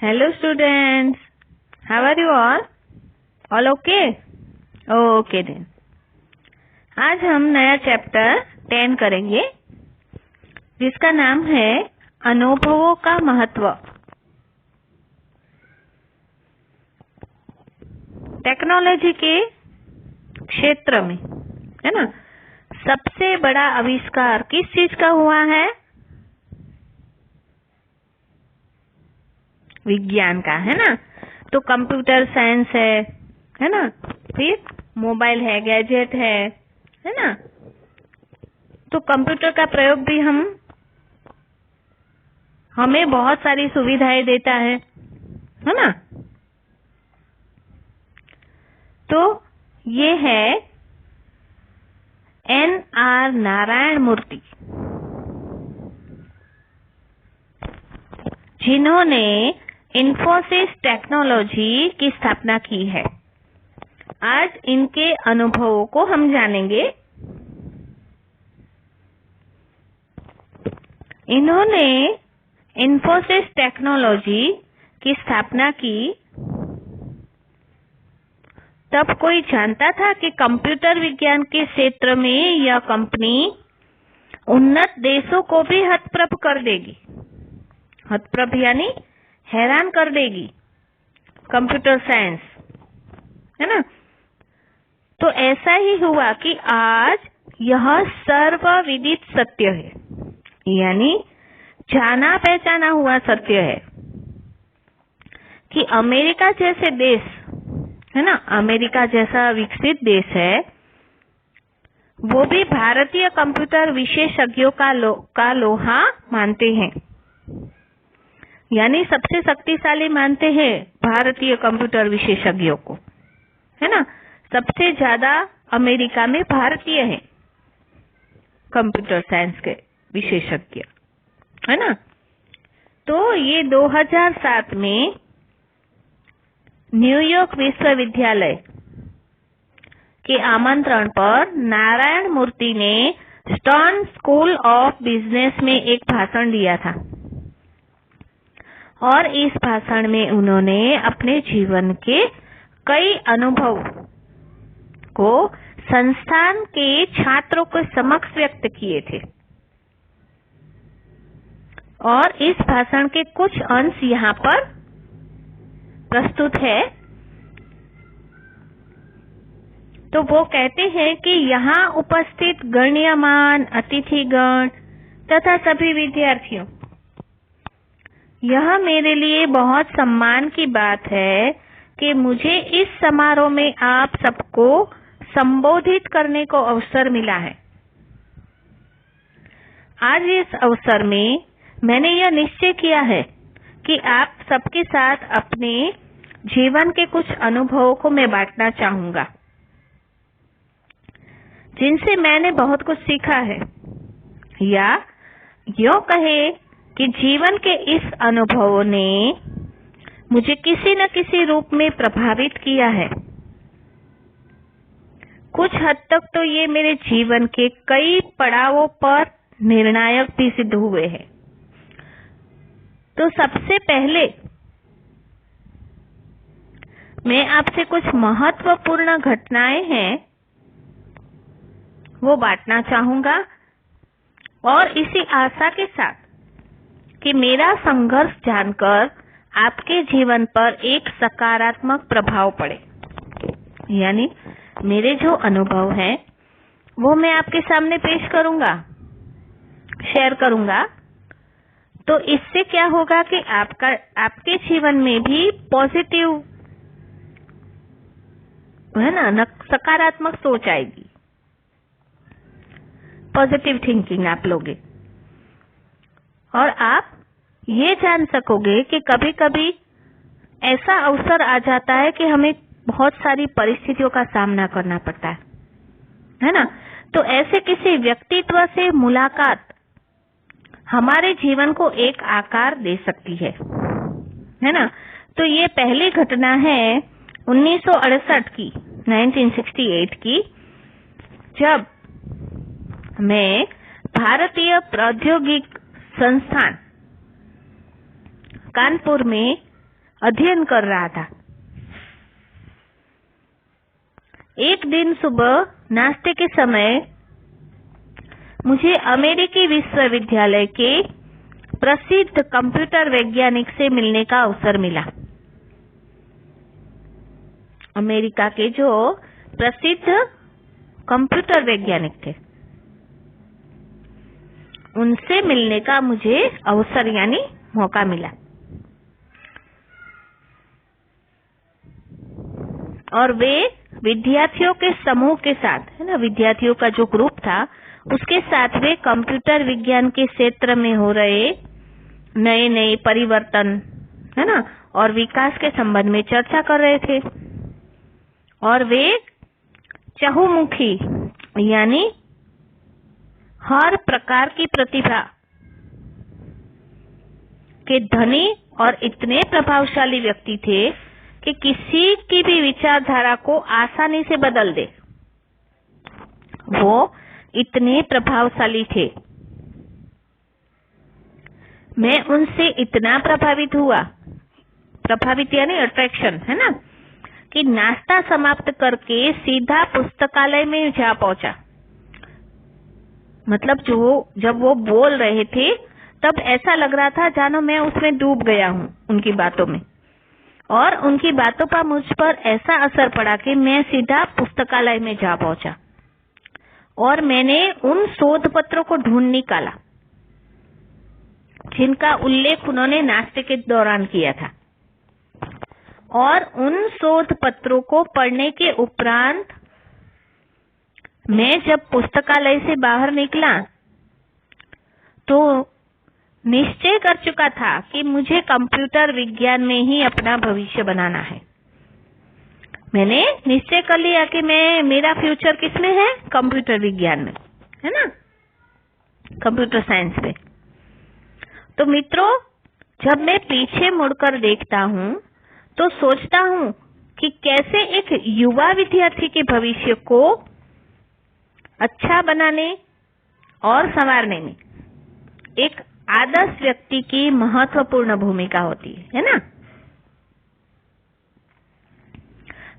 Hello students, how are you all? All okay? Okay then. आज हम नया chapter 10 करेंगे जिसका नाम है अनुभवों का महत्व। टेक्नोलॉजी के क्षेत्र में है ना, सबसे बड़ा आविष्कार किस चीज का हुआ है? विज्ञान का, है ना। तो कंप्यूटर साइंस है ना, फिर मोबाइल है, गैजेट है ना। तो कंप्यूटर का प्रयोग भी हमें बहुत सारी सुविधाएं देता है ना। तो ये है N.R. नारायण मूर्ति, जिन्होंने इन्फोसिस टेक्नोलॉजी की स्थापना की है। आज इनके अनुभवों को हम जानेंगे। इन्होंने इन्फोसिस टेक्नोलॉजी की स्थापना की तब कोई जानता था कि कंप्यूटर विज्ञान के क्षेत्र में यह कंपनी उन्नत देशों को भी हतप्रभ कर देगी। हतप्रभ यानी हैरान कर देगी, कंप्यूटर साइंस, है ना। तो ऐसा ही हुआ कि आज यह सर्वविदित सत्य है, यानी जाना पहचाना हुआ सत्य है कि अमेरिका जैसे देश, है ना, अमेरिका जैसा विकसित देश है, वो भी भारतीय कंप्यूटर विशेषज्ञों का लोहा मानते हैं, यानी सबसे शक्तिशाली मानते हैं भारतीय कंप्यूटर विशेषज्ञों को, है ना। सबसे ज्यादा अमेरिका में भारतीय हैं कंप्यूटर साइंस के विशेषज्ञ, है ना। तो ये 2007 में न्यूयॉर्क विश्वविद्यालय के आमंत्रण पर नारायण मूर्ति ने स्टर्न स्कूल ऑफ बिजनेस में एक भाषण दिया था और इस भाषण में उन्होंने अपने जीवन के कई अनुभव को संस्थान के छात्रों के समक्ष व्यक्त किए थे और इस भाषण के कुछ अंश यहाँ पर प्रस्तुत है। तो वो कहते हैं कि यहाँ उपस्थित गण्यमान अतिथिगण तथा सभी विद्यार्थियों, यह मेरे लिए बहुत सम्मान की बात है कि मुझे इस समारोह में आप सबको संबोधित करने को अवसर मिला है। आज इस अवसर में मैंने यह निश्चय किया है कि आप सबके साथ अपने जीवन के कुछ अनुभवों को मैं बांटना चाहूंगा, जिनसे मैंने बहुत कुछ सीखा है, या यूं कहे कि जीवन के इस अनुभवों ने मुझे किसी न किसी रूप में प्रभावित किया है। कुछ हद तक तो ये मेरे जीवन के कई पड़ावों पर निर्णायक भी सिद्ध हुए हैं। तो सबसे पहले मैं आपसे कुछ महत्वपूर्ण घटनाएं हैं वो बांटना चाहूंगा, और इसी आशा के साथ कि मेरा संघर्ष जानकर आपके जीवन पर एक सकारात्मक प्रभाव पड़े, यानी मेरे जो अनुभव हैं वो मैं आपके सामने पेश करूंगा, शेयर करूंगा। तो इससे क्या होगा कि आपके जीवन में भी पॉजिटिव, है ना, सकारात्मक सोच आएगी, पॉजिटिव थिंकिंग आप लोगे, और आप ये जान सकोगे कि कभी कभी ऐसा अवसर आ जाता है कि हमें बहुत सारी परिस्थितियों का सामना करना पड़ता है ना। तो ऐसे किसी व्यक्तित्व से मुलाकात हमारे जीवन को एक आकार दे सकती है ना। तो ये पहली घटना है 1968 की, 1968 की, जब मैं भारतीय प्रौद्योगिक संस्थान कानपुर में अध्ययन कर रहा था। एक दिन सुबह नाश्ते के समय मुझे अमेरिकी विश्वविद्यालय के प्रसिद्ध कंप्यूटर वैज्ञानिक से मिलने का अवसर मिला। अमेरिका के जो प्रसिद्ध कंप्यूटर वैज्ञानिक थे, उनसे मिलने का मुझे अवसर यानी मौका मिला। और वे विद्यार्थियों के समूह के साथ, है ना, विद्यार्थियों का जो ग्रुप था उसके साथ वे कंप्यूटर विज्ञान के क्षेत्र में हो रहे नए नए परिवर्तन, है ना, और विकास के संबंध में चर्चा कर रहे थे। और वे चहुमुखी यानी हर प्रकार की प्रतिभा के धनी और इतने प्रभावशाली व्यक्ति थे कि किसी की भी विचारधारा को आसानी से बदल दे। वो इतने प्रभावशाली थे। मैं उनसे इतना प्रभावित हुआ, प्रभावित यानी अट्रैक्शन, है ना, कि नाश्ता समाप्त करके सीधा पुस्तकालय में जा पहुंचा। मतलब जब वो बोल रहे थे तब ऐसा लग रहा था जानो मैं उसमें डूब गया हूं, उनकी बातों में। और उनकी बातों का मुझ पर ऐसा असर पड़ा कि मैं सीधा पुस्तकालय में जा पहुंचा और मैंने उन शोध पत्रों को ढूंढ निकाला जिनका उल्लेख उन्होंने नाश्ते के दौरान किया था। और उन शोध पत्रों को पढ़ने के उपरांत मैं जब पुस्तकालय से बाहर निकला तो निश्चय कर चुका था कि मुझे कंप्यूटर विज्ञान में ही अपना भविष्य बनाना है। मैंने निश्चय कर लिया कि मेरा फ्यूचर किसमें है? कंप्यूटर विज्ञान में, है ना, कंप्यूटर साइंस में। तो मित्रों, जब मैं पीछे मुड़कर देखता हूं तो सोचता हूं कि कैसे एक युवा विद्यार्थी के भविष्य को अच्छा बनाने और संवारने में एक आदर्श व्यक्ति की महत्वपूर्ण भूमिका होती है ना।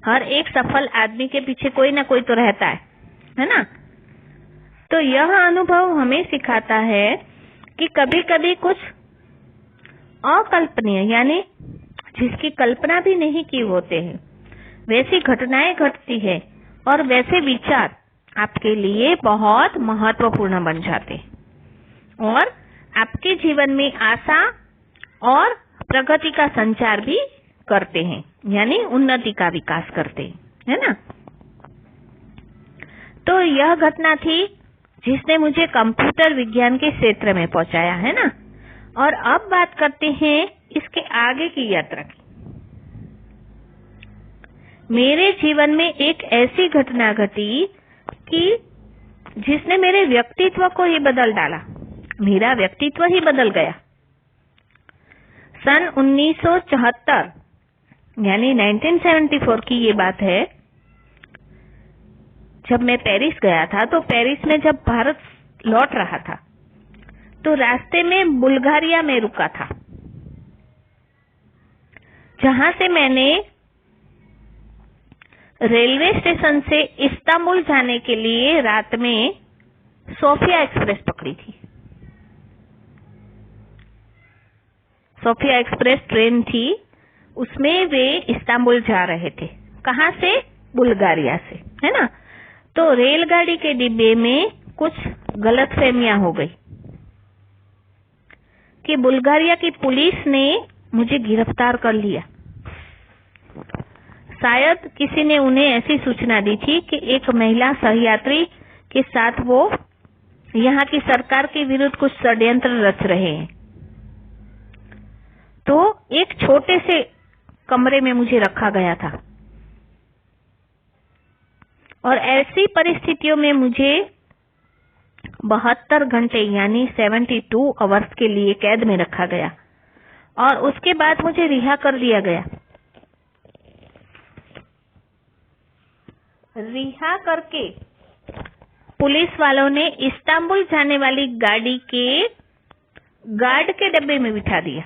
हर एक सफल आदमी के पीछे कोई ना कोई तो रहता है ना। तो यह अनुभव हमें सिखाता है कि कभी कभी कुछ अकल्पनीय यानी जिसकी कल्पना भी नहीं की होते हैं वैसी घटनाएं घटती है और वैसे विचार आपके लिए बहुत महत्वपूर्ण बन जाते हैं और आपके जीवन में आशा और प्रगति का संचार भी करते हैं, यानी उन्नति का विकास करते हैं, है ना। तो यह घटना थी जिसने मुझे कंप्यूटर विज्ञान के क्षेत्र में पहुंचाया, है ना। और अब बात करते हैं इसके आगे की यात्रा की। मेरे जीवन में एक ऐसी घटना घटी कि जिसने मेरे व्यक्तित्व को ही बदल डाला। मेरा व्यक्तित्व ही बदल गया। सन 1974 यानी 1974 की ये बात है। जब मैं पेरिस गया था तो पेरिस में जब भारत लौट रहा था तो रास्ते में बुल्गारिया में रुका था, जहां से मैंने रेलवे स्टेशन से इस्तांबुल जाने के लिए रात में सोफिया एक्सप्रेस पकड़ी थी। सोफिया एक्सप्रेस ट्रेन थी, उसमें वे इस्तांबुल जा रहे थे। कहां से? बुल्गारिया से, है ना। तो रेलगाड़ी के डिब्बे में कुछ गलतफहमियां हो गई कि बुल्गारिया की पुलिस ने मुझे गिरफ्तार कर लिया। शायद किसी ने उन्हें ऐसी सूचना दी थी कि एक महिला सहयात्री के साथ वो यहाँ की सरकार के विरुद्ध कुछ षड्यंत्र रच रहे हैं। तो एक छोटे से कमरे में मुझे रखा गया था और ऐसी परिस्थितियों में मुझे 72 घंटे यानी 72 आवर्स के लिए कैद में रखा गया और उसके बाद मुझे रिहा कर दिया गया। रिहा करके पुलिस वालों ने इस्तांबुल जाने वाली गाड़ी के गार्ड के डब्बे में बिठा दिया।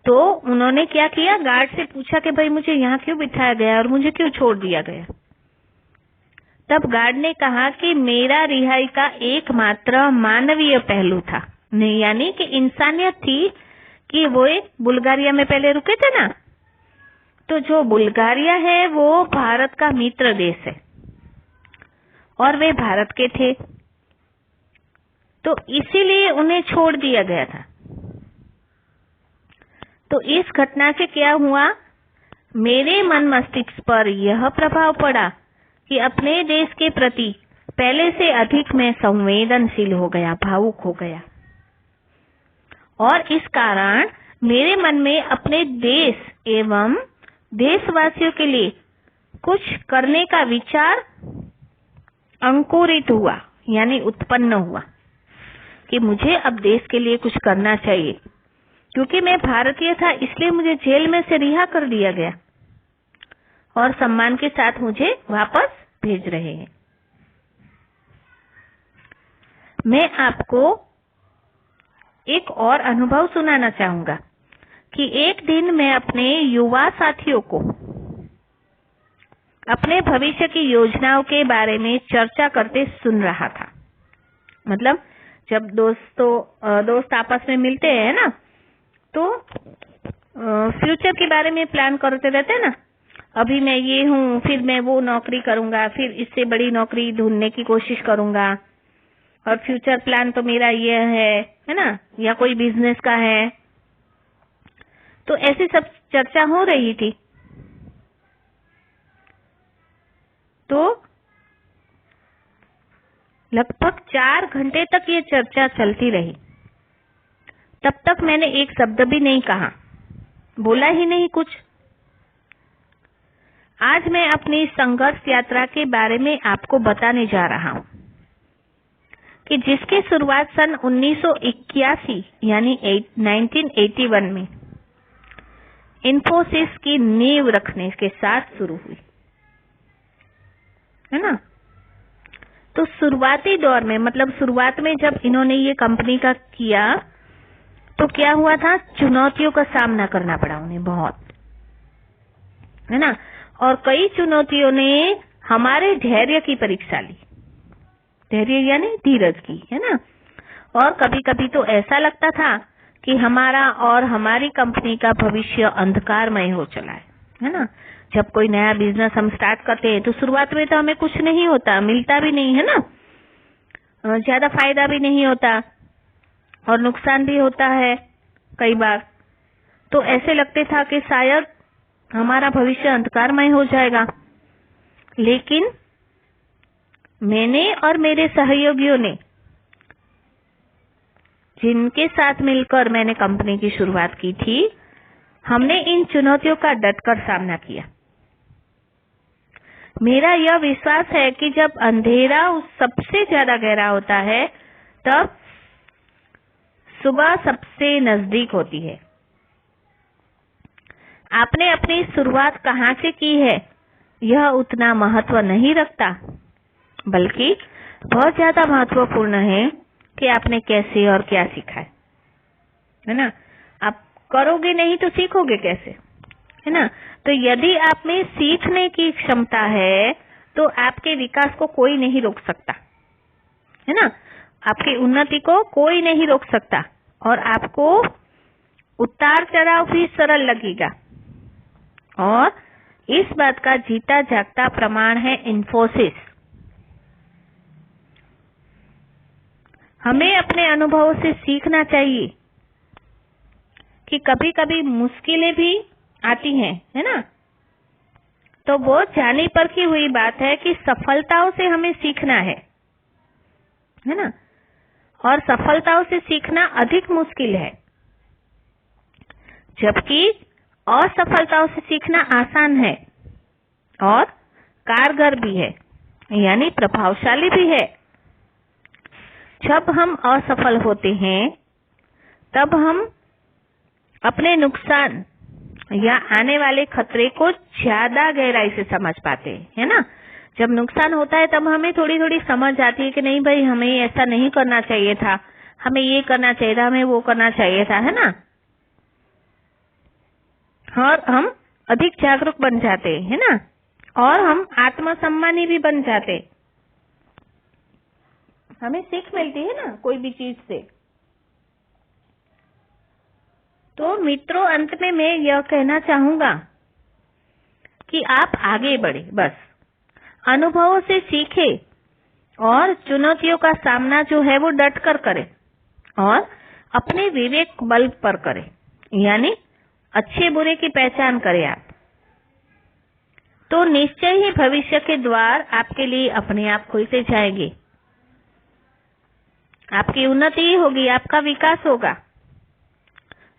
तो उन्होंने क्या किया, गार्ड से पूछा कि भाई मुझे यहाँ क्यों बिठाया गया और मुझे क्यों छोड़ दिया गया। तब गार्ड ने कहा कि मेरा रिहाई का एकमात्र मानवीय पहलू था, नहीं यानी कि इंसानियत थी कि वो बुल्गारिया में पहले रुके थे ना, तो जो बुल्गारिया है वो भारत का मित्र देश है और वे भारत के थे, तो इसीलिए उन्हें छोड़ दिया गया था। तो इस घटना से क्या हुआ, मेरे मन मस्तिष्क पर यह प्रभाव पड़ा कि अपने देश के प्रति पहले से अधिक मैं संवेदनशील हो गया, भावुक हो गया, और इस कारण मेरे मन में अपने देश एवं देशवासियों के लिए कुछ करने का विचार अंकुरित हुआ, यानी उत्पन्न हुआ कि मुझे अब देश के लिए कुछ करना चाहिए। क्योंकि मैं भारतीय था इसलिए मुझे जेल में से रिहा कर दिया गया और सम्मान के साथ मुझे वापस भेज रहे हैं। मैं आपको एक और अनुभव सुनाना चाहूंगा कि एक दिन मैं अपने युवा साथियों को अपने भविष्य की योजनाओं के बारे में चर्चा करते सुन रहा था। मतलब जब दोस्त आपस में मिलते हैं ना, तो फ्यूचर के बारे में प्लान करते रहते हैं ना, अभी मैं ये हूँ, फिर मैं वो नौकरी करूंगा, फिर इससे बड़ी नौकरी ढूंढने की कोशिश करूंगा, और फ्यूचर प्लान तो मेरा ये है ना, या कोई बिजनेस का है। तो ऐसी सब चर्चा हो रही थी। तो लगभग 4 घंटे तक ये चर्चा चलती रही। तब तक मैंने एक शब्द भी नहीं कहा, बोला ही नहीं कुछ। आज मैं अपनी संघर्ष यात्रा के बारे में आपको बताने जा रहा हूं कि जिसकी शुरुआत सन 1981 यानी 1981 में इन्फोसिस की नींव रखने के साथ शुरू हुई, है ना। तो शुरुआती दौर में, मतलब शुरुआत में जब इन्होंने ये कंपनी का किया, तो क्या हुआ था, चुनौतियों का सामना करना पड़ा उन्हें बहुत, है ना। और कई चुनौतियों ने हमारे धैर्य की परीक्षा ली, धैर्य यानी धीरज की, है ना। और कभी कभी तो ऐसा लगता था कि हमारा और हमारी कंपनी का भविष्य अंधकारमय हो चला है ना। जब कोई नया बिजनेस हम स्टार्ट करते हैं तो शुरुआत में तो हमें कुछ नहीं होता, मिलता भी नहीं, है ना, ज्यादा फायदा भी नहीं होता और नुकसान भी होता है कई बार। तो ऐसे लगते था कि शायद हमारा भविष्य अंधकारमय हो जाएगा। लेकिन मैंने और मेरे सहयोगियों ने, जिनके साथ मिलकर मैंने कंपनी की शुरुआत की थी, हमने इन चुनौतियों का डटकर सामना किया। मेरा यह विश्वास है कि जब अंधेरा सबसे ज्यादा गहरा होता है, तब सुबह सबसे नजदीक होती है। आपने अपनी शुरुआत कहाँ से की है, यह उतना महत्व नहीं रखता, बल्कि बहुत ज्यादा महत्वपूर्ण है कि आपने कैसे और क्या सीखा है ना। आप करोगे नहीं तो सीखोगे कैसे, है ना। तो यदि आप में सीखने की क्षमता है तो आपके विकास को कोई नहीं रोक सकता, है ना। आपकी उन्नति को कोई नहीं रोक सकता और आपको उतार चढ़ाव भी सरल लगेगा। और इस बात का जीता जागता प्रमाण है इन्फोसिस। हमें अपने अनुभवों से सीखना चाहिए कि कभी कभी मुश्किलें भी आती हैं, है ना। तो वो जानी परखी हुई बात है कि सफलताओं से हमें सीखना है ना। और सफलताओं से सीखना अधिक मुश्किल है, जबकि असफलताओं से सीखना आसान है और कारगर भी है, यानी प्रभावशाली भी है। जब हम असफल होते हैं तब हम अपने नुकसान या आने वाले खतरे को ज्यादा गहराई से समझ पाते हैं, है ना। जब नुकसान होता है तब हमें थोड़ी थोड़ी समझ आती है कि नहीं भाई, हमें ऐसा नहीं करना चाहिए था, हमें ये करना चाहिए था, हमें वो करना चाहिए था, है ना। और हम अधिक जागरूक बन जाते हैं, है ना, और हम आत्मसम्मानी भी बन जाते। हमें सीख मिलती है ना कोई भी चीज से। तो मित्रों, अंत में मैं यह कहना चाहूंगा कि आप आगे बढ़े, बस अनुभवों से सीखे और चुनौतियों का सामना जो है वो डट कर करें और अपने विवेक बल पर करें, यानी अच्छे बुरे की पहचान करें आप, तो निश्चय ही भविष्य के द्वार आपके लिए अपने आप खुलते जाएंगे। आपकी उन्नति ही होगी, आपका विकास होगा।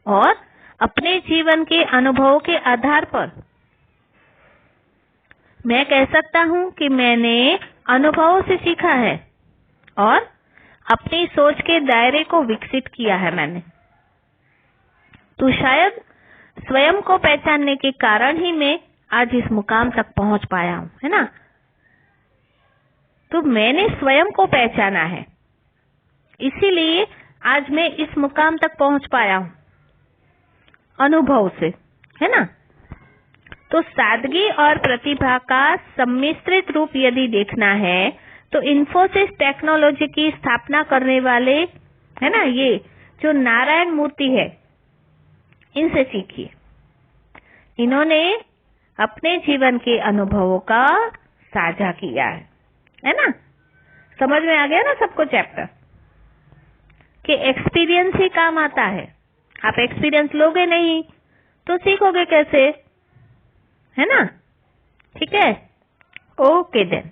और अपने जीवन के अनुभवों के आधार पर मैं कह सकता हूं कि मैंने अनुभवों से सीखा है और अपनी सोच के दायरे को विकसित किया है मैंने। तो शायद स्वयं को पहचानने के कारण ही मैं आज इस मुकाम तक पहुंच पाया हूं, है ना। तो मैंने स्वयं को पहचाना है, इसीलिए आज मैं इस मुकाम तक पहुंच पाया हूं अनुभव से, है ना। तो सादगी और प्रतिभा का सम्मिश्रित रूप यदि देखना है तो इन्फोसिस टेक्नोलॉजी की स्थापना करने वाले, है ना, ये जो नारायण मूर्ति है, इनसे सीखिए। इन्होंने अपने जीवन के अनुभवों का साझा किया है ना। समझ में आ गया ना सबको चैप्टर, कि एक्सपीरियंस ही काम आता है। आप एक्सपीरियंस लोगे नहीं तो सीखोगे कैसे, है ना। ठीक है, ओके देन।